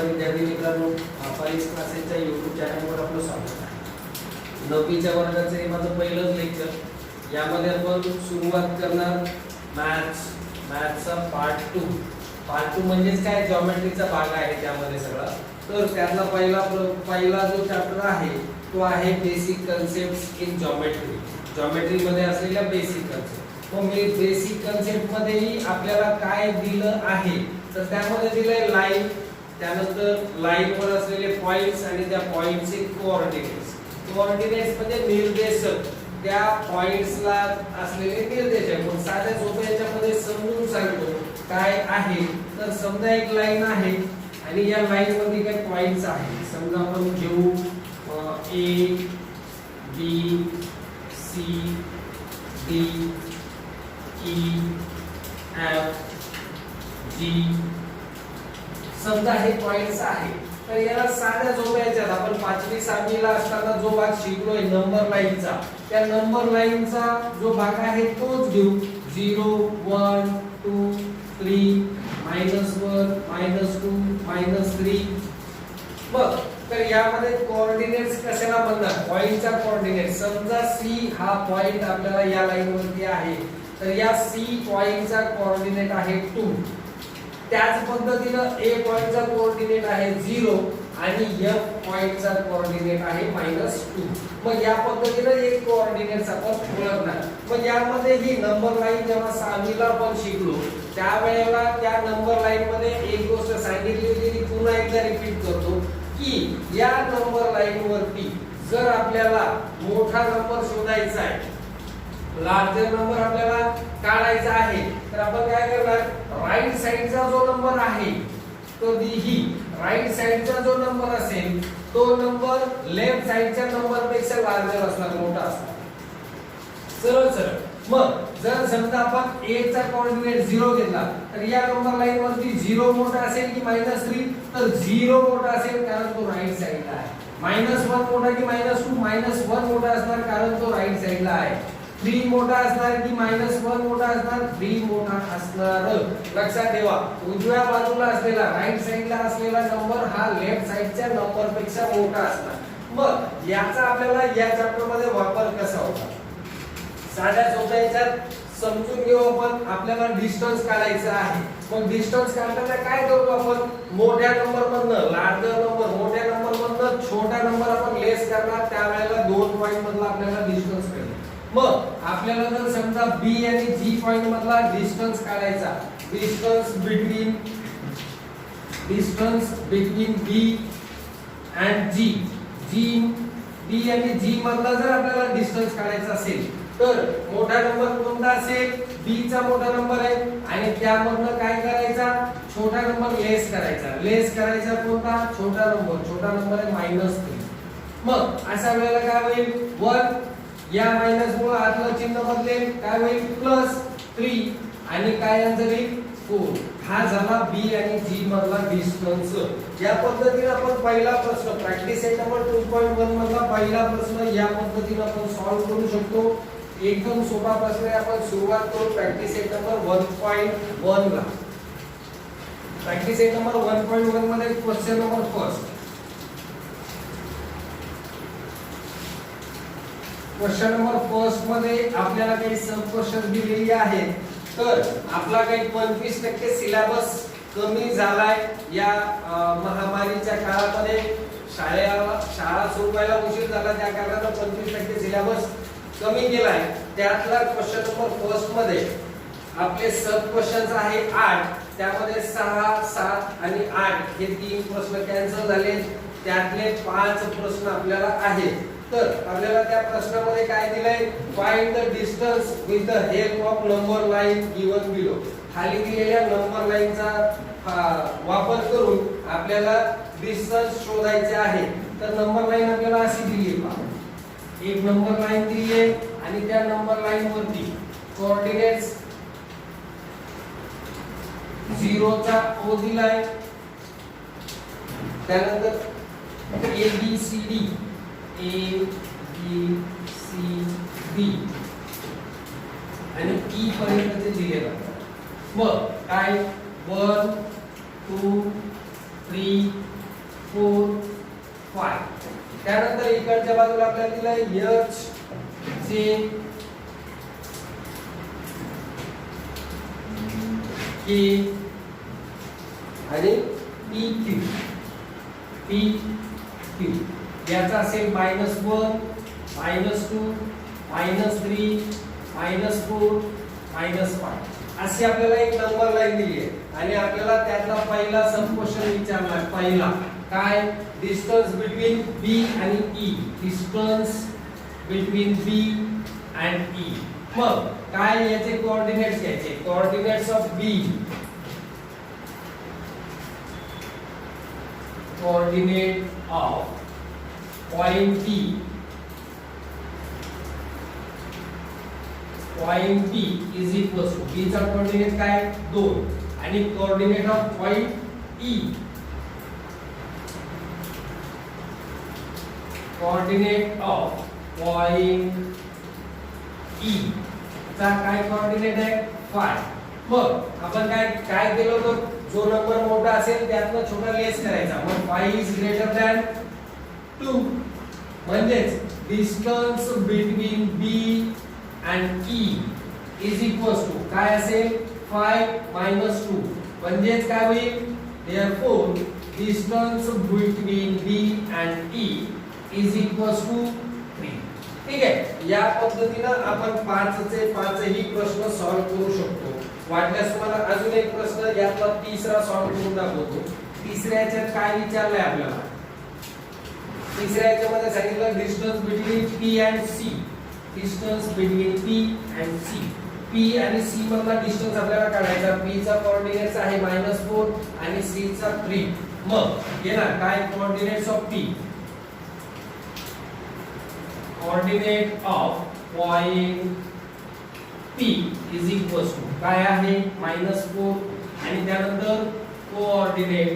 विद्यार्थी मित्रांनो, परीक्षा क्लासेसच्या YouTube चॅनलवर आपलं स्वागत आहे. 9वीच्या वर्गाचं हे माझं पहिलंच लेक्चर. यामध्ये आपण सुरुवात करणार मॅथ्सचा पार्ट 2. पार्ट 2 म्हणजेच काय, जॉमेट्रीचा भाग आहे त्यामध्ये सगळा. तर त्यातला पहिला जो चॅप्टर आहे तो आहे basic concepts in geometry. Geometry मध्ये असलेल्या बेसिक कन्सेप्ट. मग मी बेसिक कन्सेप्ट मध्येही आपल्याला काय दिलं आहे, तर त्यामध्ये दिलंय लाईन, त्यानंतर लाईनवर असलेले पॉइंट्स आणि त्या पॉइंटचे कोऑर्डिनेट्स. कोऑर्डिनेट्स म्हणजे निर्देशक, त्या पॉइंट्सला असलेले निर्देशक. मग साध्या सोप्या याच्यामध्ये समजून सांगतो काय आहे. तर समजा एक लाईन आहे आणि या लाईन मध्ये काही पॉइंट्स आहेत. समजा आपण घेऊ A B C D E F G. समजा हे पॉइंट्स आहे. तर याला साध्या जोड्याच्यात आपण 5वी 6वीला असताना जो भाग शिकलोय नंबर लाईनचा, त्या नंबर लाईनचा जो भाग आहे तोच घेऊ. 0 1 2 3 -1 -2 -3. बघ, तर यामध्ये कोऑर्डिनेट्स कशाला बनणार, पॉइंटचा कोऑर्डिनेट. समजा C हा पॉइंट आपल्याला या लाईन वरती आहे, तर या C पॉइंटचा कोऑर्डिनेट आहे 2. त्याच पद्धतीने A पॉइंटचा कोऑर्डिनेट आहे 0 आणि F पॉइंटचा कोऑर्डिनेट आहे -2. मग या पद्धतीने एक कोऑर्डिनेट्स आपण ओळखणार. मग यामध्ये ही नंबर लाईन जेव्हा 6वीला आपण शिकलो त्यावेळेला त्या नंबर लाईन मध्ये एक गोष्ट सांगितली होती, ती पुन्हा एकदा रिपीट करतो की या नंबर लाईन वरती जर आपल्याला मोठा नंबर शोधायचा आहे, लार्जर नंबर आपल्याला काढायचा आहे, तर आपण काय करणार, राईट साइडचा जो नंबर आहे तो ही राईट साइडचा जो नंबर असेल तो नंबर लेफ्ट साइडच्या नंबर पेक्षा लार्जर असणार, मोठा असणार. सरळ सरळ. मग जर समजा आपण A चा कोऑर्डिनेट 0 घेतला, तर या नंबर लाईन वरती 0 मोठा असेल की -3, तर 0 मोठा असेल कारण तो राईट साइडला आहे. -1 मोठा की -2, -1 मोठा असणार कारण तो राईट साइडला आहे. 3 मोठा असणार की -1 मोठा असणार, 3 मोठा असणार. लक्षात ठेवा, उजव्या बाजूला असलेला राईट साइडला असलेला नंबर हा लेफ्ट साइडच्या नंबर पेक्षा मोठा असणार. मग याचा आपल्याला या चॅप्टर मध्ये वापर कसा होता, साध्या सोप्या याच्यात समजून घेऊ आपण. आपल्याला डिस्टन्स काढायचा आहे. मग डिस्टन्स काढताना काय करतो आपण, मोठ्या नंबर मधनं लार्जर नंबर, मोठ्या नंबर मधनं छोटा नंबर आपण लेस करणार. त्यावेळेला 2 पॉइंट मधला आपल्याला डिस्टन्स काढायचा. मग आपल्याला जर समजा B आणि G पॉइंट मधला डिस्टन्स काढायचा, distance between B and G, B आणि G मधला जर आपल्याला डिस्टन्स काढायचा असेल, तर मोठा नंबर कोणता असेल, B चा मोठा नंबर आहे आणि त्यामधनं काय करायचा, छोटा नंबर लेस करायचा. लेस करायचा कोणता, छोटा नंबर आहे -3. मग अशा वेळेला काय होईल, 1 या मायनस मुळे आतलं चिन्ह बदलेल, काय होईल +3 आणि काय आन्सर येईल 4. हा झाला B आणि G मधला डिस्टन्स. या पद्धतीने आपण पहिला प्रश्न प्रॅक्टिस सेट नंबर 2.1 मधला पहिला प्रश्न या पद्धतीने आपण सॉल्व्ह करू शकतो. एकदम सोपा प्रश्न आहे. आपण सुरुवात करू प्रॅक्टिस सेट नंबर 1.1 ला. प्रॅक्टिस सेट नंबर 1.1 मध्ये question number first. Question number first मध्ये आपल्याला काही सब क्वेश्चन दिलेली आहेत. तर आपला काही 25% सिलेबस कमी झालाय या महामारीच्या काळामध्ये. शाळा सुरू व्हायला उशीर झाला, त्या कारणाने 25% सिलेबस कमी केलाय. त्यातला क्वेश्चन नंबर फर्स्ट मध्ये आपले सब क्वेश्चन्स आहे 8. त्यामध्ये 6, 7 आणि 8 हे 3 प्रश्न कॅन्सल झाले. त्यातले 5 प्रश्न आपल्याला आहेत. तर आपल्याला त्या प्रश्नामध्ये काय दिलंय, find the distance with the help of number line given below. खाली दिलेल्या नंबर लाईनचा वापर करून आपल्याला डिस्टन्स शोधायचे आहे. तर नंबर लाईन आपल्याला अशी दिली आहे पहा. एक नंबर लाईन दिली आहे आणि त्या नंबर लाईन वरती कोऑर्डिनेट्स 0 चा O दिलाय, त्यानंतर ABCD A B C D आणि E पर्यंत ते दिलेलं आहे. मग काय 1 2 3 4 5. त्यानंतर इकडच्या बाजूला आपल्याला दिलंय H J K आणि PQ PQ याचा असेल -1 -2 -3 -4 -5 अशी आपल्याला एक नंबर लाईन दिली आहे आणि आपल्याला त्यातला पहिला सब क्वेश्चन विचारला आहे. पहिला काय डिस्टन्स बिटवीन B आणि E distance between B and E. मग काय याचे कोऑर्डिनेट्स घ्यायचे coordinates of B coordinate of point P point P is equal to B चा कोऑर्डिनेट काय 2 आणि coordinate of point E coordinate of point E चा काय कोऑर्डिनेट आहे 5. मग आपण काय केलं होतं जो नंबर मोठा असेल त्यातनं छोटा लेस करायचा. मग 5 इज ग्रेटर दॅन 2 म्हणजेच distance between B and E is equals to काय असेल 5 minus 2 म्हणजेच काय होईल therefore distance between B and E is equals to 3. ठीक आहे या पद्धतीने आपण 5 चे 5 ही प्रश्न सॉल्व करू शकतो. वाटल्यास तुम्हाला अजून एक प्रश्न यातला तिसरा सॉल्व करून दाखवतो. तिसऱ्या याच्यात काय विचारलंय आपल्याला तिसऱ्या याच्यामध्ये सांगितलं distance between P and C distance between P and C P आणि C मधला डिस्टन्स आपल्याला काढायचा. P चा कोऑर्डिनेट्स आहे -4 आणि C चा 3. मग येणार काय coordinates of P coordinate of point P is equal to काय आहे -4 आणि त्यानंतर coordinate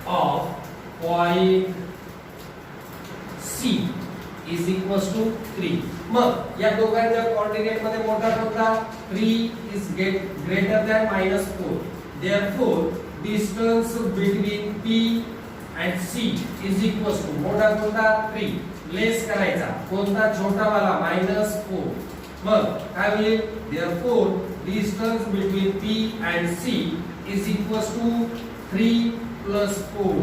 of point C is equals to 3. मग या दोघांच्या कोऑर्डिनेट मध्ये मोठा कोणता 3 is greater than -4. Therefore distance between P and C is equals to मोठा कोणता 3 लेस करायचा कोणता छोटा वाला -4. मग काय होईल therefore distance between P and C is equals to 3 plus 4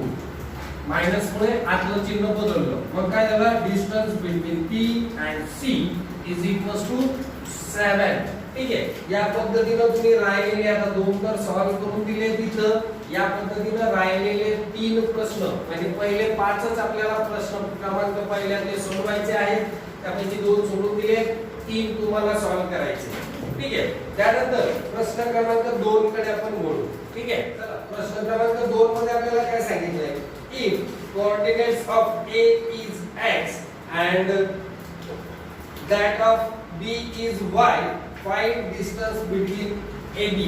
minus मुळे आतलं चिन्ह बदललं. मग काय झालं distance between P and C is equal to 7. ठीक आहे या पद्धतीने तुम्ही राहिलेले आता 2 तर सॉल्व करून दिले तिथं. या पद्धतीने राहिलेले 3 प्रश्न म्हणजे पहिले 5च आपल्याला प्रश्न क्रमांक पहिल्यातले सोडवायचे आहेत. त्यापैकी 2 सोडून दिले 3 तुम्हाला सॉल्व करायचे. ठीक आहे त्यानंतर प्रश्न क्रमांक 2 कडे आपण वळू. ठीक आहे चला प्रश्न क्रमांक 2 मध्ये आपल्याला काय सांगितलंय if coordinates of A is x and that of B is y find distance between AB.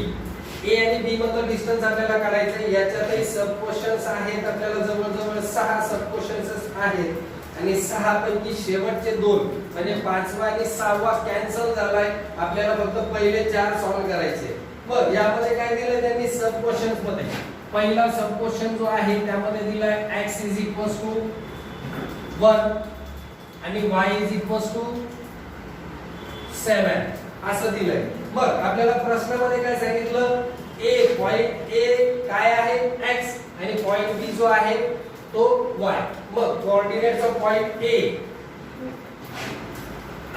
A आणि B मधलं डिस्टन्स आपल्याला काढायचं आहे. याच्यातही सब क्वेश्चन्स आहेत आपल्याला जवळजवळ 6 सब क्वेश्चन्स आहेत आणि 6 पैकी शेवटचे 2 म्हणजे 5वा आणि 6वा कॅन्सल झालाय. आपल्याला फक्त पहिले 4 सॉल्व करायचे. मग यामध्ये काय दिलं त्यांनी सब क्वेश्चन्स मध्ये पहिला सब क्वेश्चन जो आहे त्यामध्ये दिलाय x इज इक्वल टू 1 आणि y इज इक्वल टू 7 असं दिलंय. मग आपल्याला प्रश्नामध्ये काय सांगितलं a पॉइंट a काय आहे x आणि पॉइंट b जो आहे तो y. मग coordinates of point a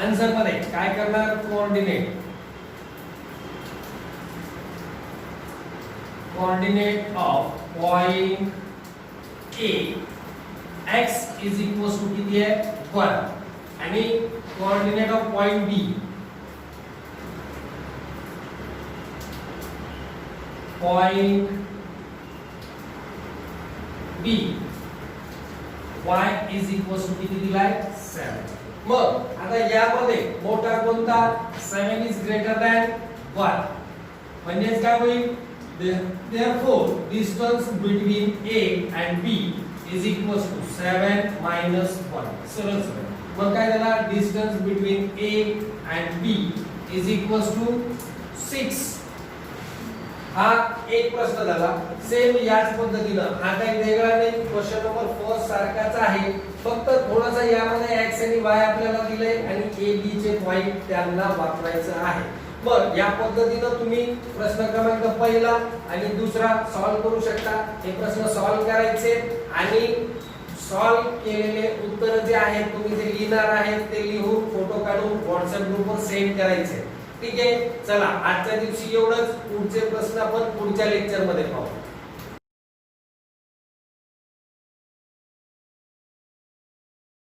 answer मध्ये काय करणार coordinate coordinate of point A x is equals to किती आहे 1 आणि coordinate of point B point B y is equals to किती दिलाय 7. मग आता यामध्ये मोठा कोणता 7 is greater than 1 म्हणजे काय होईल therefore distance between A and B is equals to 7 minus 1. सरळ सरळ मग काय झाला distance between A and B is equals to 6. हा एक प्रश्न झाला. सेम याच पद्धतीनं हा काही वेगळा नाही, क्वेश्चन नंबर फर्स्ट सारखाच आहे, फक्त थोडासा यामध्ये एक्स आणि वाय आपल्याला दिलंय आणि ए बी चे पॉइंट त्यांना वापरायचं आहे. बरं, या पद्धतीनं तुम्ही प्रश्न क्रमांक पहिला आणि दुसरा सॉल्व्ह करू शकता. हे प्रश्न सॉल्व्ह करायचे आणि सॉल्व्ह केलेले उत्तर जे आहेत तुम्ही जे लिहिणार आहेत ते लिहून फोटो काढून व्हॉट्सअप ग्रुपवर सेंड करायचे. ठीक आहे, चला आजच्या दिवशी एवढंच. पुढचे प्रश्न आपण पुढच्या लेक्चर मध्ये पाहू.